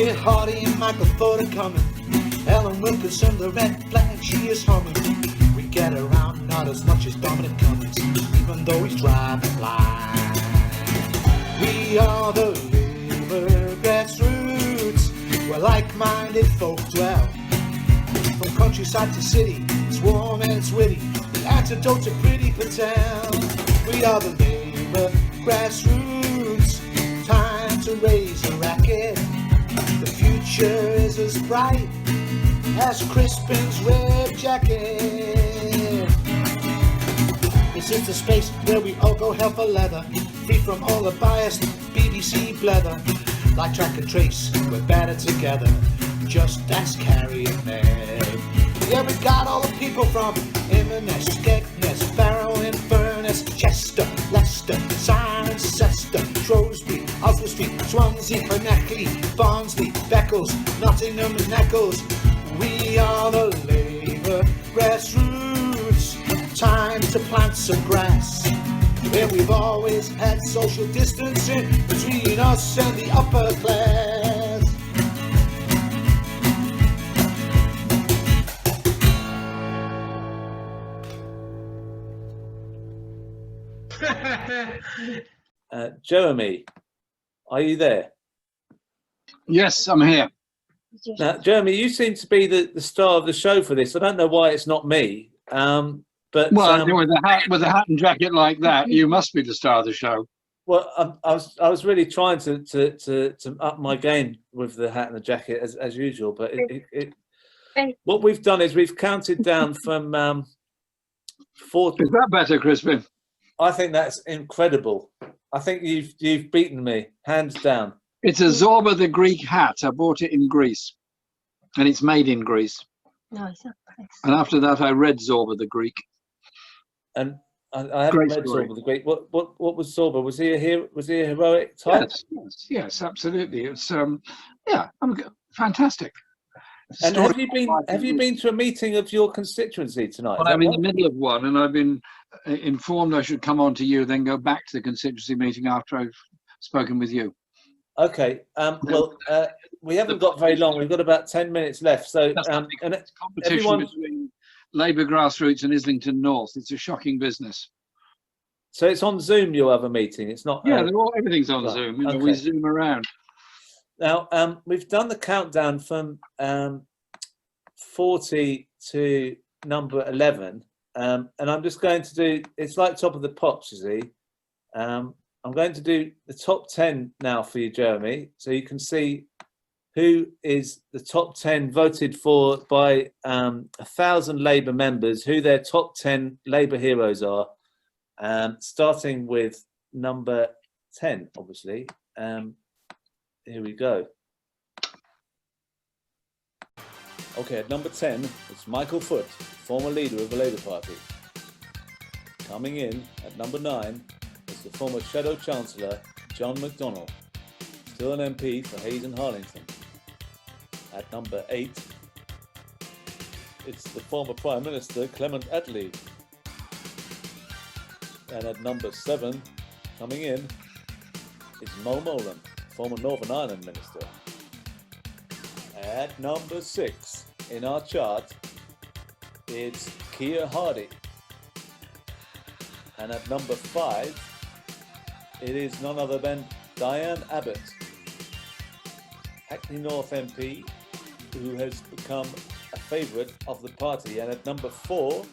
Keir Hardie and Michael Ford are coming. Ellen Wilkinson, the red flag, she is humming. We get around not as much as Dominic Cummings, even though he's driving blind. We are the Labour grassroots, where like-minded folk dwell. From countryside to city, it's warm and it's witty, the antidote to Pretty Patel. We are the Labour grassroots, time to raise a racket. The future is as bright as Crispin's red jacket. This is the space where we all go hell for leather, free from all the biased BBC blether. Like track and trace, we're better together, just as Carrie and Meg. Yeah, we got all the people from Inverness, Skegness, Barrow, Inverness, Chester, Leicester, Cirencester, Shrewsbury, Oswestry, Swansea, Bernackley, Barnsley, Beccles, Nottingham and Eccles. We are the Labour grassroots, time to plant some grass, where we've always had social distancing between us and the upper class. Jeremy, are you there? Yes, I'm here. Now, Jeremy, you seem to be the star of the show for this. I don't know why it's not me. But well, with a hat and jacket like that, you must be the star of the show. Well, I was really trying to up my game with the hat and the jacket as usual. But what we've done is we've counted down from 40. Is that better, Crispin? I think that's incredible. I think you've beaten me hands down. It's a Zorba the Greek hat. I bought it in Greece, and it's made in Greece. No, it's not. And after that, I read Zorba the Greek. And I haven't read Zorba the Greek. What was Zorba? Was he a hero? Was he a heroic type? Yes, absolutely. It's fantastic. And have you been to a meeting of your constituency tonight? Well, I'm in the middle of one, and I've been informed I should come on to you, then go back to the constituency meeting after I've spoken with you. Okay. We haven't got very long. We've got about 10 minutes left. So, and competition between Labour grassroots and Islington North. It's a shocking business. So it's on Zoom. Your other meeting. It's not. Yeah, everything's on Zoom. Okay. We Zoom around. Now, we've done the countdown from 40 to number 11, and I'm just going to do. It's like Top of the Pops, you see. I'm going to do the top 10 now for you, Jeremy, so you can see who is the top 10 voted for by 1,000 Labour members, who their top 10 Labour heroes are, starting with number 10, obviously. Here we go. Okay, at number 10, it's Michael Foot, former leader of the Labour Party. Coming in at number 9, is the former Shadow Chancellor, John McDonnell, still an MP for Hayes and Harlington. At number 8, it's the former Prime Minister, Clement Attlee. And at number 7, coming in, is Mo Molan, former Northern Ireland Minister. At number 6 in our chart, it's Keir Hardie. And at number 5, it is none other than Diane Abbott, Hackney North MP, who has become a favourite of the party. And at number 4,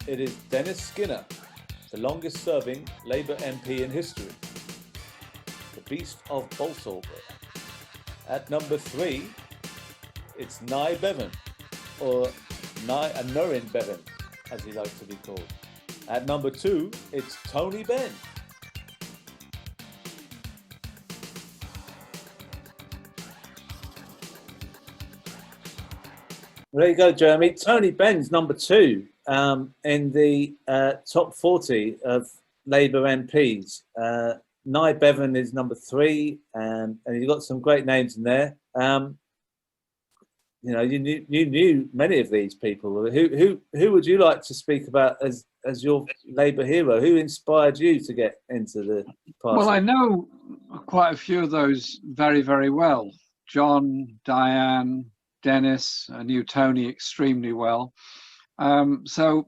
it is Dennis Skinner, the longest serving Labour MP in history, the Beast of Bolsover. At number 3, it's Nye Bevan, or Nurin Bevan, as he likes to be called. At number 2, it's Tony Benn. There you go, Jeremy. Tony Benn's number 2 in the top 40 of Labour MPs. Nye Bevan is number 3, and you've got some great names in there. You know, you knew many of these people. Who would you like to speak about as your Labour hero? Who inspired you to get into the party? Well, I know quite a few of those very, very well. John, Diane, Dennis. I knew Tony extremely well. So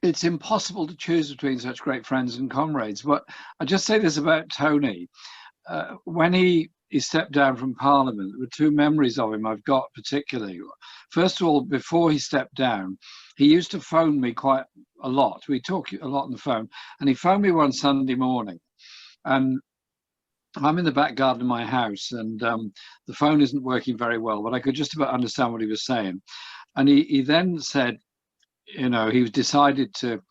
it's impossible to choose between such great friends and comrades. But I just say this about Tony. When he stepped down from Parliament, there were two memories of him I've got particularly. First of all, before he stepped down, he used to phone me quite a lot. We talk a lot on the phone, and he phoned me one Sunday morning, and I'm in the back garden of my house, and the phone isn't working very well, but I could just about understand what he was saying. And he then said, you know, he was decided to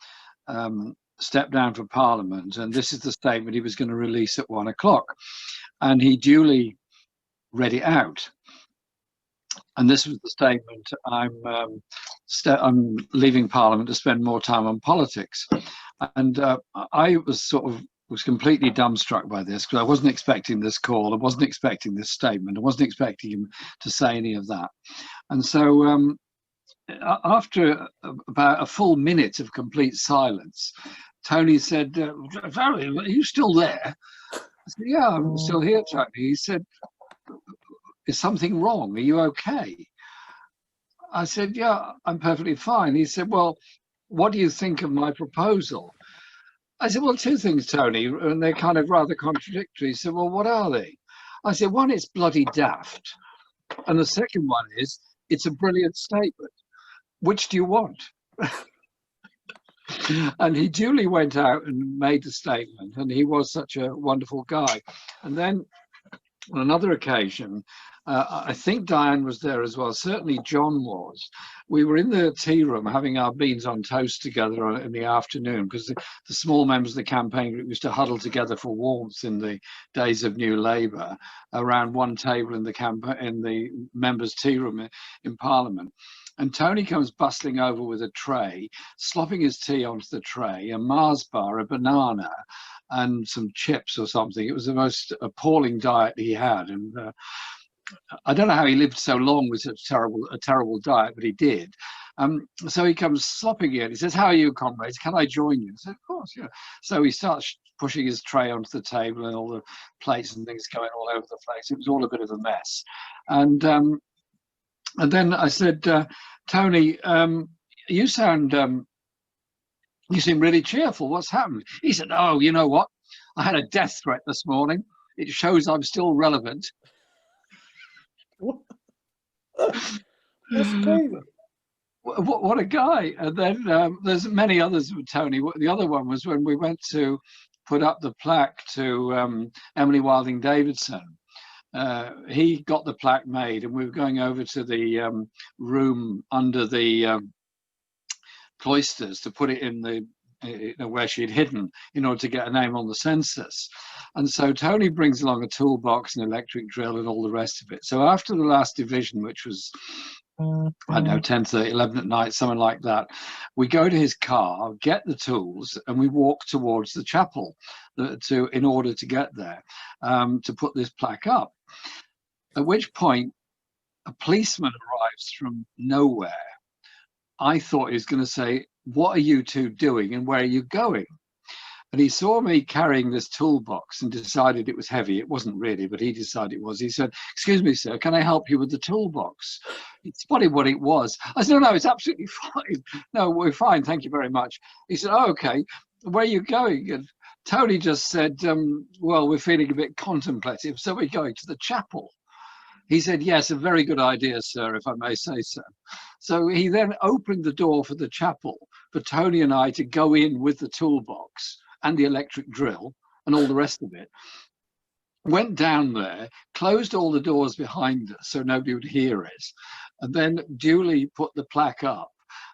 step down for Parliament, and this is the statement he was going to release at 1 o'clock. And he duly read it out. And this was the statement: I'm leaving Parliament to spend more time on politics. And I was completely dumbstruck by this, because I wasn't expecting this call. I wasn't expecting this statement. I wasn't expecting him to say any of that. And so after about a full minute of complete silence, Tony said, "Valerie, are you still there?" I said, "Yeah, I'm still here, Tony." He said, "Is something wrong? Are you okay?" I said, "Yeah, I'm perfectly fine." He said, "Well, what do you think of my proposal?" I said, "Well, two things, Tony, and they're kind of rather contradictory." He said, "Well, what are they?" I said, "One, it's bloody daft. And the second one is, it's a brilliant statement. Which do you want?" And he duly went out and made the statement, and he was such a wonderful guy. And then on another occasion, I think Diane was there as well. Certainly John was. We were in the tea room having our beans on toast together in the afternoon, because the small members of the campaign group used to huddle together for warmth in the days of New Labour around one table in the members' tea room in Parliament. And Tony comes bustling over with a tray, slopping his tea onto the tray, a Mars bar, a banana, and some chips or something. It was the most appalling diet he had. And I don't know how he lived so long with such a terrible diet, but he did. So he comes slopping in. He says, "How are you, comrades? Can I join you?" I said, "Of course, yeah." So he starts pushing his tray onto the table, and all the plates and things going all over the place. It was all a bit of a mess. And then I said, "Tony, you seem really cheerful. What's happened?" He said, "Oh, you know what? I had a death threat this morning. It shows I'm still relevant." That's crazy. What a guy. And then there's many others with Tony. The other one was when we went to put up the plaque to Emily Wilding Davidson. He got the plaque made, and we were going over to the room under the cloisters to put it in the where she'd hidden in order to get a name on the census. And so Tony brings along a toolbox, an electric drill, and all the rest of it. So after the last division, which was, I don't know, 10:30, 11 at night, something like that, we go to his car, get the tools, and we walk towards the chapel in order to get there, to put this plaque up. At which point, a policeman arrives from nowhere. I thought he was going to say, "What are you two doing and where are you going?" And he saw me carrying this toolbox and decided it was heavy. It wasn't really, but he decided it was. He said, "Excuse me, sir, can I help you with the toolbox?" He spotted what it was. I said, "No, it's absolutely fine. No, we're fine. Thank you very much." He said, "Oh, okay. Where are you going?" And Tony just said, "Well, we're feeling a bit contemplative, so we're going to the chapel." He said, "Yes, a very good idea, sir, if I may say so." So he then opened the door for the chapel for Tony and I to go in with the toolbox and the electric drill and all the rest of it. Went down there, closed all the doors behind us so nobody would hear us, and then duly put the plaque up,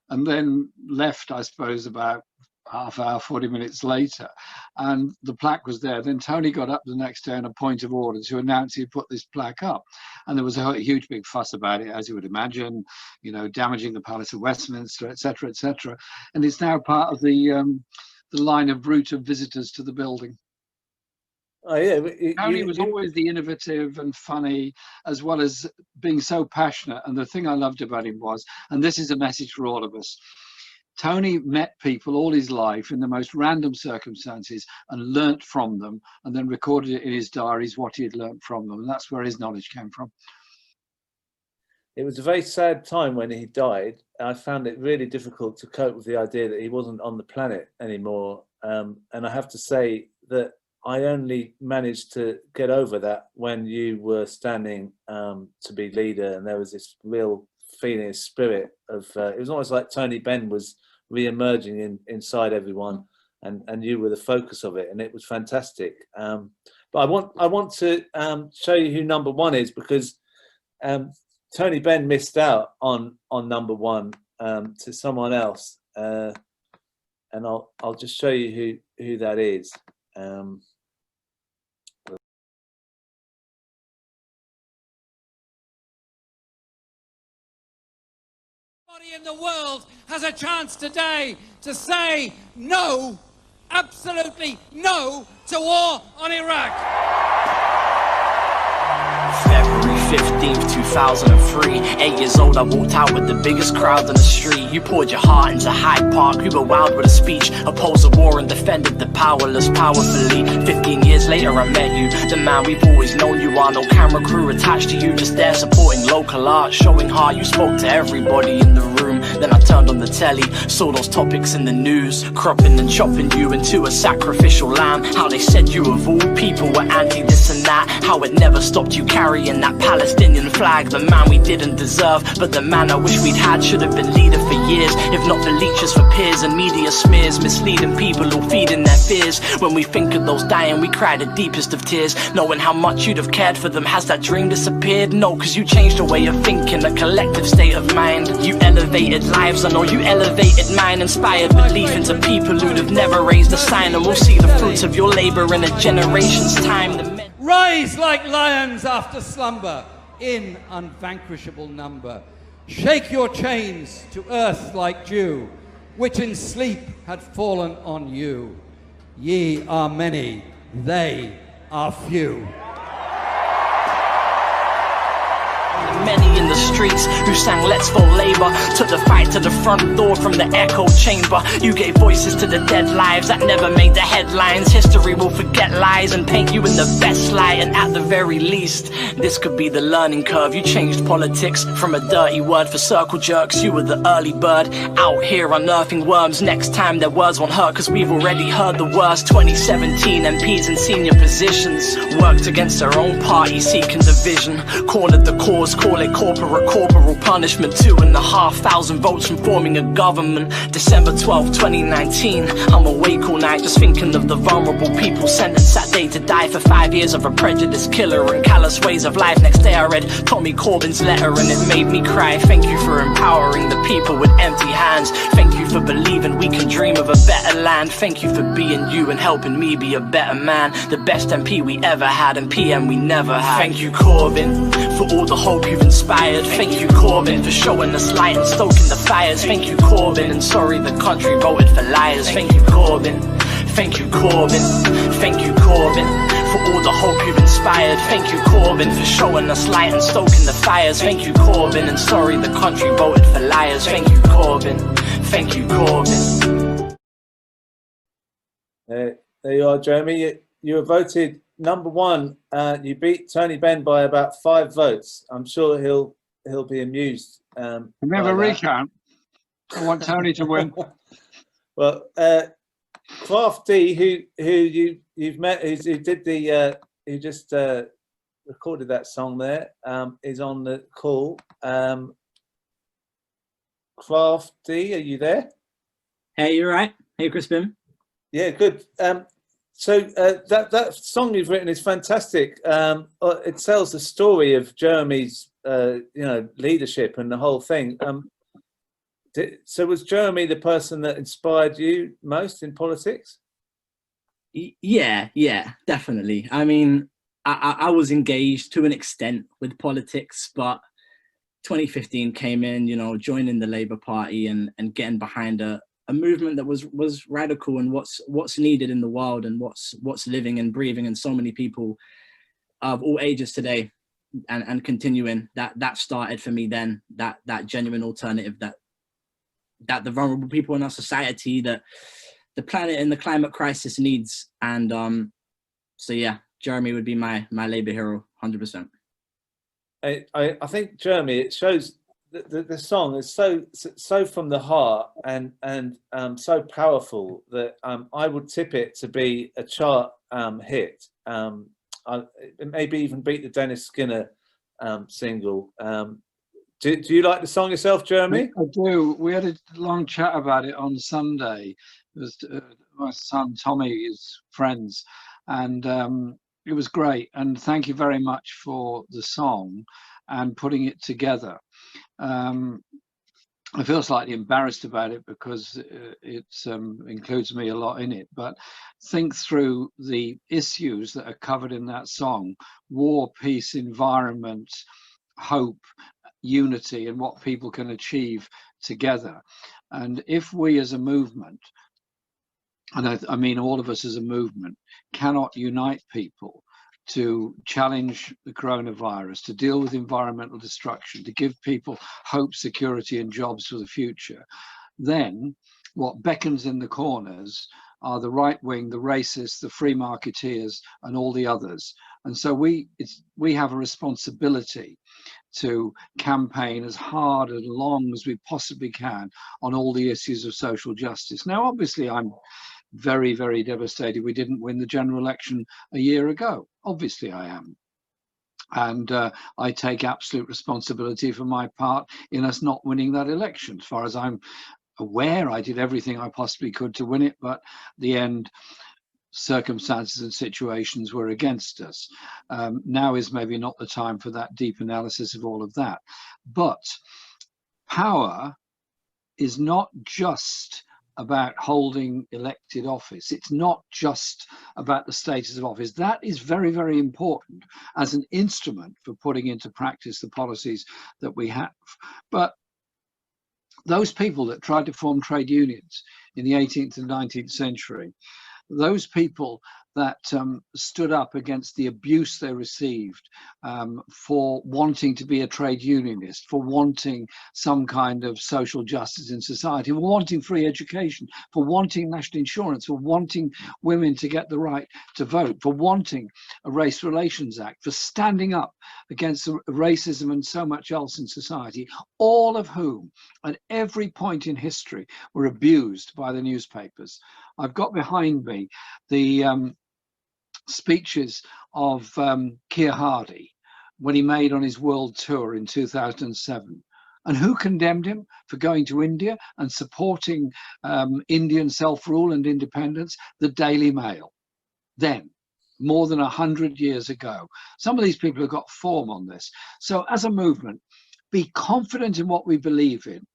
and then left, I suppose, about half hour, 40 minutes later, and the plaque was there. Then Tony got up the next day on a point of order to announce he put this plaque up, and there was a huge big fuss about it, as you would imagine, you know, damaging the Palace of Westminster, etc., etc. And it's now part of the line of route of visitors to the building. Oh yeah, Tony was always the innovative and funny, as well as being so passionate. And the thing I loved about him was, and this is a message for all of us, Tony met people all his life in the most random circumstances and learnt from them, and then recorded it in his diaries what he had learnt from them. And that's where his knowledge came from. It was a very sad time when he died. I found it really difficult to cope with the idea that he wasn't on the planet anymore. And I have to say that I only managed to get over that when you were standing to be leader, and there was this real feeling, spirit of, it was almost like Tony Benn was re-emerging inside everyone, and you were the focus of it, and it was fantastic. But I want to show you who number one is, because Tony Benn missed out on number one to someone else, and I'll just show you who that is. Everybody in the world has a chance today to say no, absolutely no, to war on Iraq. February 15th, 2003. 8 years old, I walked out with the biggest crowd on the street. You poured your heart into Hyde Park. We were wild with a speech. Opposed the war and defended the powerless powerfully. 15 years later, I met you. The man we've always known you are. No camera crew attached to you. Just there supporting local art. Showing heart. You spoke to everybody in the room. Then I turned on the telly. Saw those topics in the news. Cropping and chopping you into a sacrificial lamb. How they said you of all people were anti this and that. How it never stopped you carrying that Palestinian flag. The man we didn't deserve, but the man I wish we'd had. Should have been leader for years, if not for leeches, for peers and media smears, misleading people or feeding their fears. When we think of those dying, we cry the deepest of tears, knowing how much you'd have cared for them. Has that dream disappeared? No, cause you changed the way of thinking, a collective state of mind. You elevated lives, I know you elevated mine. Inspired belief into people who'd have never raised a sign, and we'll see the fruits of your labor in a generation's time. Rise like lions after slumber, in unvanquishable number. Shake your chains to earth like dew, which in sleep had fallen on you. Ye are many, they are few. Many in the streets who sang Let's Vote Labour, took the fight to the front door from the echo chamber. You gave voices to the dead lives that never made the headlines. History will forget lies and paint you in the best light. And at the very least, this could be the learning curve. You changed politics from a dirty word for circle jerks. You were the early bird, out here unearthing worms. Next time their words won't hurt, cause we've already heard the worst. 2017 MPs in senior positions worked against their own party, seeking division. Cornered the cause, call it corporal punishment. 2,500 votes from forming a government. December 12, 2019. I'm awake all night just thinking of the vulnerable people sentenced that day to die for 5 years of a prejudiced killer and callous ways of life. Next day I read Tommy Corbyn's letter and it made me cry. Thank you for empowering the people with empty hands. Thank you for believing we can dream of a better land. Thank you for being you and helping me be a better man. The best MP we ever had and PM we never had. Thank you Corbyn for all the hope you've inspired. Thank you Corbyn for showing us light and stoking the fires. Thank you Corbyn, and sorry the country voted for liars. Thank you Corbyn, thank you Corbyn, thank you Corbyn for all the hope you've inspired. Thank you Corbyn for showing us light and stoking the fires. Thank you Corbyn, and sorry the country voted for liars. Thank you Corbyn, thank you Corbyn. There you are, Jeremy. You were voted number one. You beat Tony Benn by about 5 votes. I'm sure he'll be amused. Can we have a recount? I want Tony to win. Well, Craft D, who you've met, who did the who just recorded that song there, is on the call. Craft D, are you there? Hey, you right? Hey, Crispin. Yeah, good. So that song you've written is fantastic. It tells the story of Jeremy's, leadership and the whole thing. So was Jeremy the person that inspired you most in politics? Yeah, definitely. I mean, I was engaged to an extent with politics, but 2015 came in, joining the Labour Party and getting behind a movement that was radical and what's needed in the world and what's living and breathing, and so many people of all ages today and continuing. That started for me then, that genuine alternative that the vulnerable people in our society, that the planet and the climate crisis needs. And so yeah, Jeremy would be my Labour hero, 100%. I think, Jeremy, it shows the song is so from the heart and so powerful that I would tip it to be a chart hit. It maybe even beat the Dennis Skinner single. Do you like the song yourself, Jeremy? I do. We had a long chat about it on Sunday. It was my son Tommy's friends, and it was great. And thank you very much for the song and putting it together. I feel slightly embarrassed about it because it includes me a lot in it, but think through the issues that are covered in that song: war, peace, environment, hope, unity, and what people can achieve together. And if we as a movement, and I mean all of us as a movement, cannot unite people to challenge the coronavirus, to deal with environmental destruction, to give people hope, security, and jobs for the future, then what beckons in the corners are the right wing, the racists, the free marketeers, and all the others. And so we have a responsibility to campaign as hard and long as we possibly can on all the issues of social justice. Now, obviously, I'm very, very devastated we didn't win the general election a year ago. Obviously, I am. And I take absolute responsibility for my part in us not winning that election. As far as I'm aware, I did everything I possibly could to win it, but at the end, circumstances and situations were against us. Now is maybe not the time for that deep analysis of all of that. But power is not just about holding elected office. It's not just about the status of office. That is very, very important as an instrument for putting into practice the policies that we have. But those people that tried to form trade unions in the 18th and 19th century, those people that stood up against the abuse they received for wanting to be a trade unionist, for wanting some kind of social justice in society, for wanting free education, for wanting national insurance, for wanting women to get the right to vote, for wanting a Race Relations Act, for standing up against racism and so much else in society, all of whom at every point in history were abused by the newspapers. I've got behind me the speeches of Keir Hardie when he made on his world tour in 2007. And who condemned him for going to India and supporting Indian self-rule and independence? The Daily Mail. Then, more than 100 years ago. Some of these people have got form on this. So as a movement, be confident in what we believe in.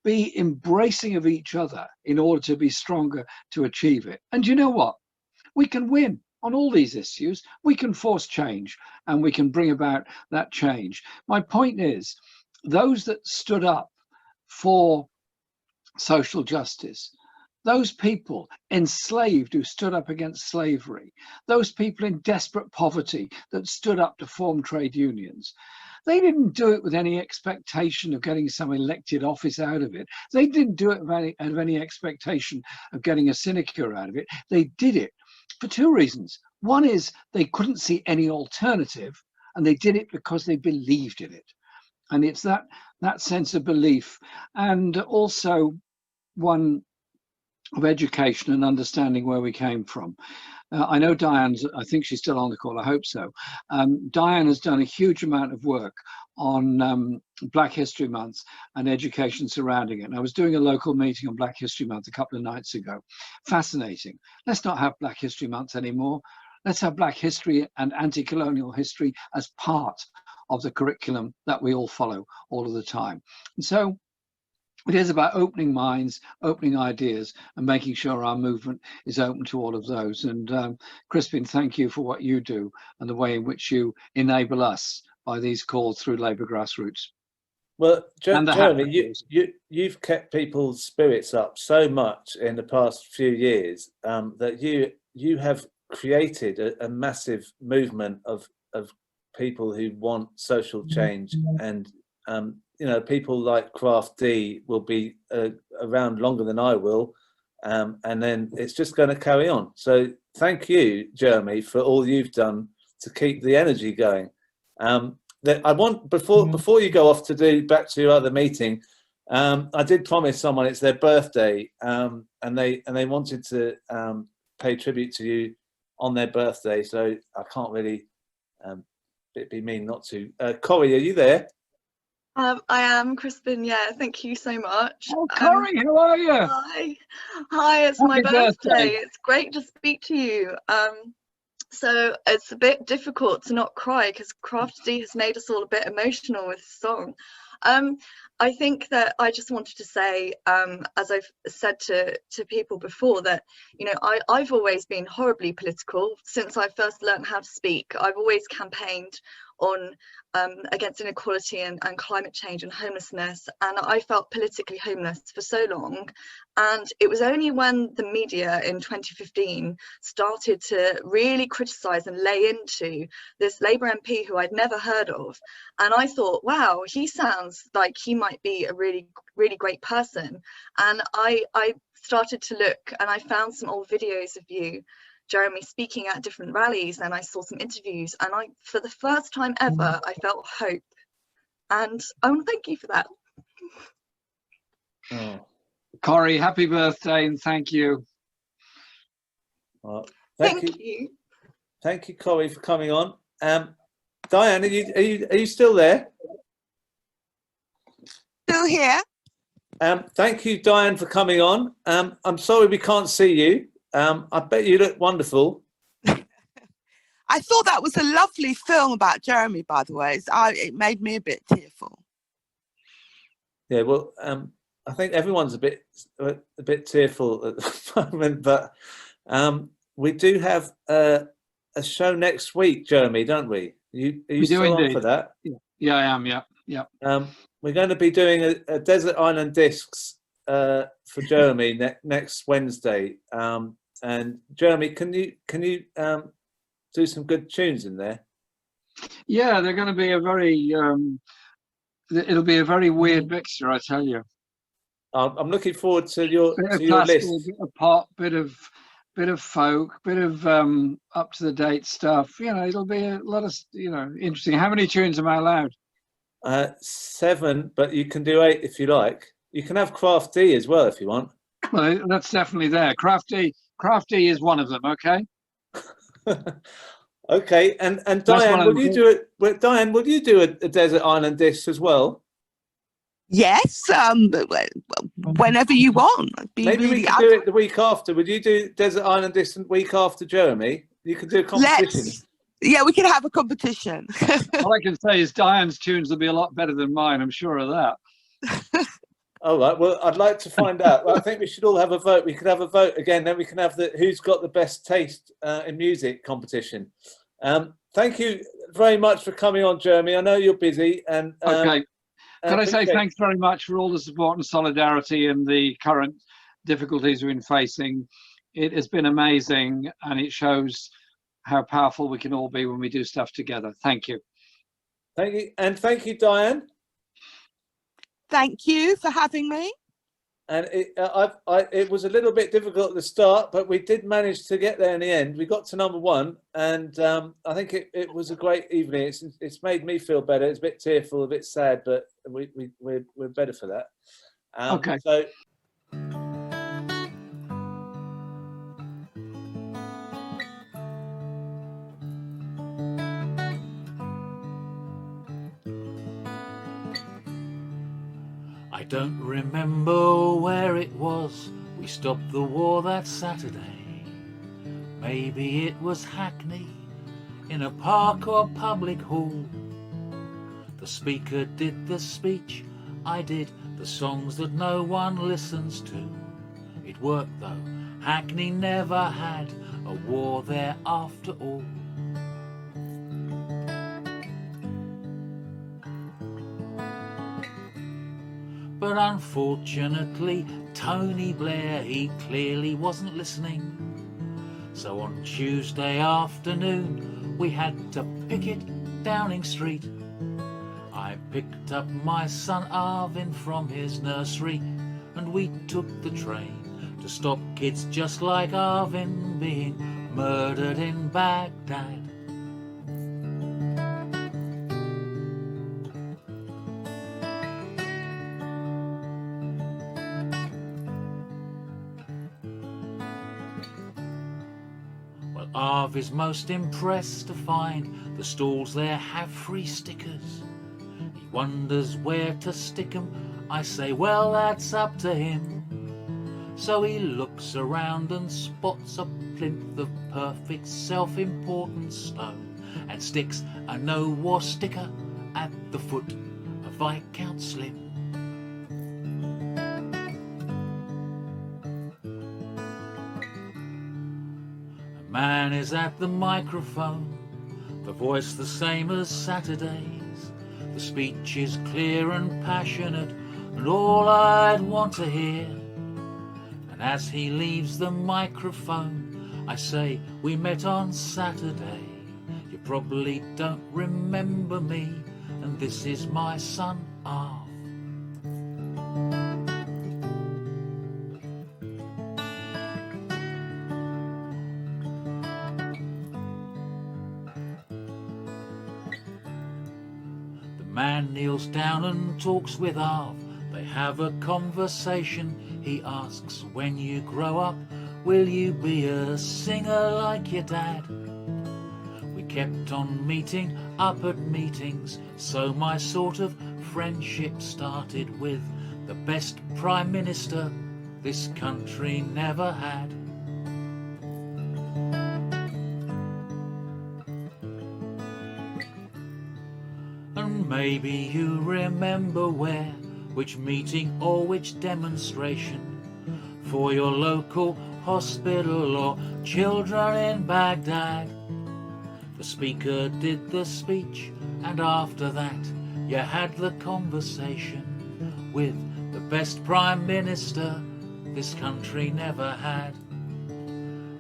Be embracing of each other in order to be stronger to achieve it. And you know what? We can win on all these issues. We can force change and we can bring about that change. My point is, those that stood up for social justice, those people enslaved who stood up against slavery, those people in desperate poverty that stood up to form trade unions, they didn't do it with any expectation of getting some elected office out of it. They didn't do it out of any expectation of getting a sinecure out of it. They did it for two reasons. One is they couldn't see any alternative, and they did it because they believed in it. And it's that sense of belief, and also one of education and understanding where we came from. I know Diane's, I think she's still on the call, I hope so. Diane has done a huge amount of work on Black History Month and education surrounding it. And I was doing a local meeting on Black History Month a couple of nights ago. Fascinating. Let's not have Black History Month anymore. Let's have Black history and anti-colonial history as part of the curriculum that we all follow all of the time. And so it is about opening minds, opening ideas, and making sure our movement is open to all of those. And Crispin, thank you for what you do and the way in which you enable us by these calls through Labour Grassroots. Well, Jeremy, you've kept people's spirits up so much in the past few years that you have created a massive movement of people who want social change and people like Craft D will be around longer than I will, and then it's just going to carry on. So thank you, Jeremy, for all you've done to keep the energy going. I want before you go off to do back to your other meeting. I did promise someone it's their birthday, and they wanted to pay tribute to you on their birthday. So I can't really. It'd be mean not to. Corrie, are you there? I am, Crispin. Yeah, thank you so much. Oh, Corrie, how are you? Hi, it's my Happy birthday. It's great to speak to you. So it's a bit difficult to not cry because Craft D has made us all a bit emotional with the song. I think that I just wanted to say, as I've said to people before, that I've always been horribly political since I first learned how to speak. I've always campaigned on against inequality and climate change and homelessness, and I felt politically homeless for so long. And it was only when the media in 2015 started to really criticise and lay into this Labour MP who I'd never heard of, and I thought, wow, he sounds like he might be a really, really great person. And I started to look, and I found some old videos of you, Jeremy, speaking at different rallies, and I saw some interviews, and for the first time ever, I felt hope. And I want to thank you for that. Oh. Corrie, happy birthday, and thank you. Well, Thank you. Thank you, Corrie, for coming on. Diane, are you still there? Still here. Thank you, Diane, for coming on. I'm sorry we can't see you. I bet you look wonderful. I thought that was a lovely film about Jeremy, by the way. It made me a bit tearful. Yeah, well, I think everyone's a bit tearful at the moment, but we do have a show next week, Jeremy, don't we? Are you still on for that? Yeah, I am. Yeah. We're going to be doing a Desert Island Discs for Jeremy next Wednesday. And Jeremy, can you do some good tunes in there? Yeah, they're going to be it'll be a very weird mixture, I tell you. I'm looking forward to your classical, list. Bit of pop, bit of folk, bit of up to the date stuff. It'll be a lot of interesting. How many tunes am I allowed? 7, but you can do 8 if you like. You can have Craft D as well if you want. Well, that's definitely there. Craft D is one of them. Okay. Okay, and Diane, will you do it? Diane, will you do a Desert Island Disc as well? Yes, whenever you want. Maybe we can do it the week after. Would you do Desert Island Disc the week after Jeremy? You can do a competition. Yeah, we can have a competition. All I can say is Diane's tunes will be a lot better than mine. I'm sure of that. All right. Well, I'd like to find out. Well, I think we should all have a vote. We could have a vote again. Then we can have the who's got the best taste in music competition. Thank you very much for coming on, Jeremy. I know you're busy. And okay. Can I say thanks very much for all the support and solidarity in the current difficulties we've been facing. It has been amazing, and it shows how powerful we can all be when we do stuff together. Thank you. Thank you. And thank you, Diane. Thank you for having me. And it was a little bit difficult at the start, but we did manage to get there in the end. We got to number 1, and I think it was a great evening. It's made me feel better. It's a bit tearful, a bit sad, but we're better for that. Okay. So. I don't remember where it was we stopped the war that Saturday. Maybe it was Hackney, in a park or public hall. The speaker did the speech, I did the songs that no one listens to. It worked though, Hackney never had a war there after all. But unfortunately, Tony Blair, he clearly wasn't listening. So on Tuesday afternoon, we had to picket Downing Street. I I picked up my son Arvin from his nursery, and we took the train to stop kids just like Arvin being murdered in Baghdad. Well, Arv is most impressed to find the stalls there have free stickers. He wonders where to stick 'em. I say, well, that's up to him. So he looks around and spots a plinth of perfect self-important stone and sticks a no war sticker at the foot of Viscount Slim. A man is at the microphone, the voice the same as Saturday's. The speech is clear and passionate and all I'd want to hear. And as he leaves the microphone, I say, we met on Saturday. You probably don't remember me, and this is my son, Arv. The man kneels down and talks with Arv. They have a conversation. He asks, when you grow up, will you be a singer like your dad? We kept on meeting up at meetings, so my sort of friendship started with the best Prime Minister this country never had. And maybe you remember where, which meeting or which demonstration, for your local hospital or children in Baghdad. The speaker did the speech, and after that you had the conversation with the best Prime Minister this country never had.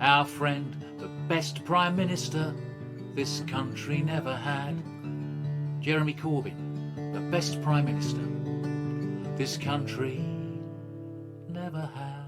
Our friend, the best Prime Minister this country never had. Jeremy Corbyn, the best Prime Minister this country never had.